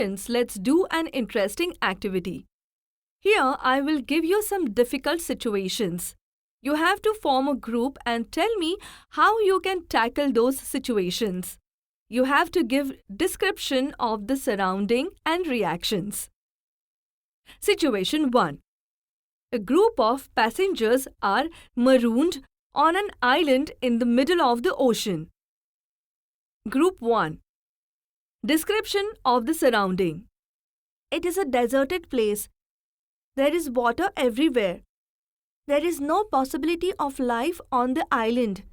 Students, let's do an interesting activity. Here, I will give you some difficult situations. You have to form a group and tell me how you can tackle those situations. You have to give description of the surrounding and reactions. Situation 1. A group of passengers are marooned on an island in the middle of the ocean. Group 1. Description of the surrounding. It is a deserted place. There is water everywhere. There is no possibility of life on the island.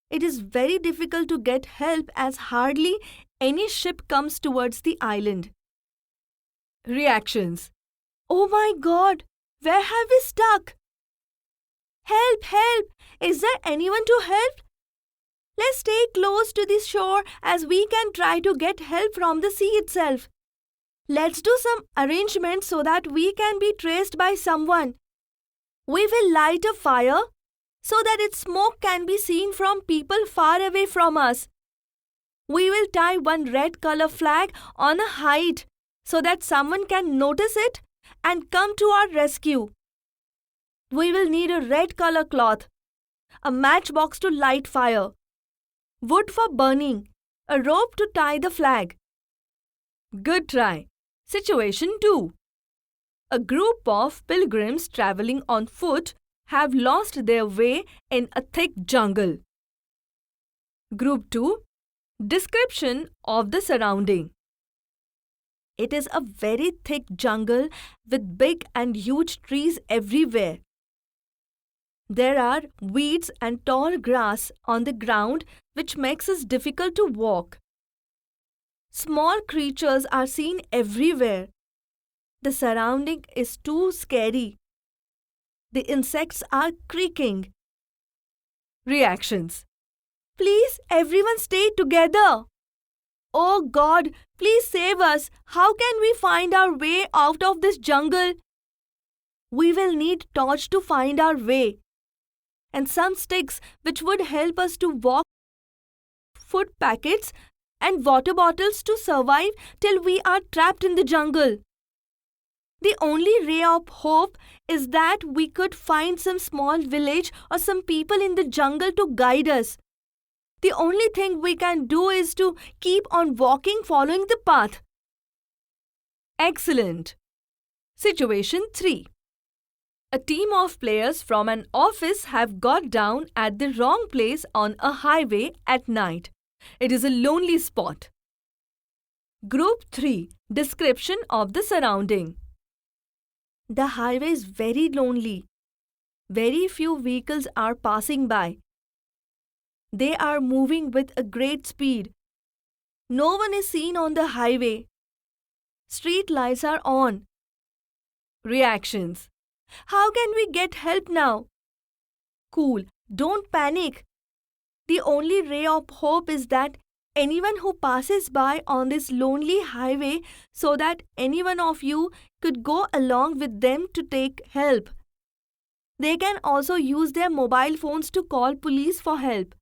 It is very difficult to get help as hardly any ship comes towards the island. Reactions. Oh my God! Where have we stuck? Help! Help! Is there anyone to help? Let's stay close to the shore as we can try to get help from the sea itself. Let's do some arrangements so that we can be traced by someone. We will light a fire so that its smoke can be seen from people far away from us. We will tie one red color flag on a height so that someone can notice it and come to our rescue. We will need a red color cloth, a matchbox to light fire, wood for burning, a rope to tie the flag. Good try. Situation 2. A group of pilgrims traveling on foot have lost their way in a thick jungle. Group 2. Description of the surrounding. It is a very thick jungle with big and huge trees everywhere. There are weeds and tall grass on the ground which makes it difficult to walk. Small creatures are seen everywhere. The surrounding is too scary. The insects are creaking. Reactions. Please, everyone stay together. Oh God, please save us. How can we find our way out of this jungle? We will need torch to find our way, and some sticks which would help us to walk, food packets and water bottles to survive till we are trapped in the jungle. The only ray of hope is that we could find some small village or some people in the jungle to guide us. The only thing we can do is to keep on walking following the path. Excellent. Situation 3. A team of players from an office have got down at the wrong place on a highway at night. It is a lonely spot. Group 3. Description of the surrounding. The highway is very lonely. Very few vehicles are passing by. They are moving with a great speed. No one is seen on the highway. Street lights are on. Reactions. How can we get help now? Cool, don't panic. The only ray of hope is that anyone who passes by on this lonely highway so that any one of you could go along with them to take help. They can also use their mobile phones to call police for help.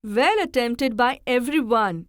Well attempted by everyone.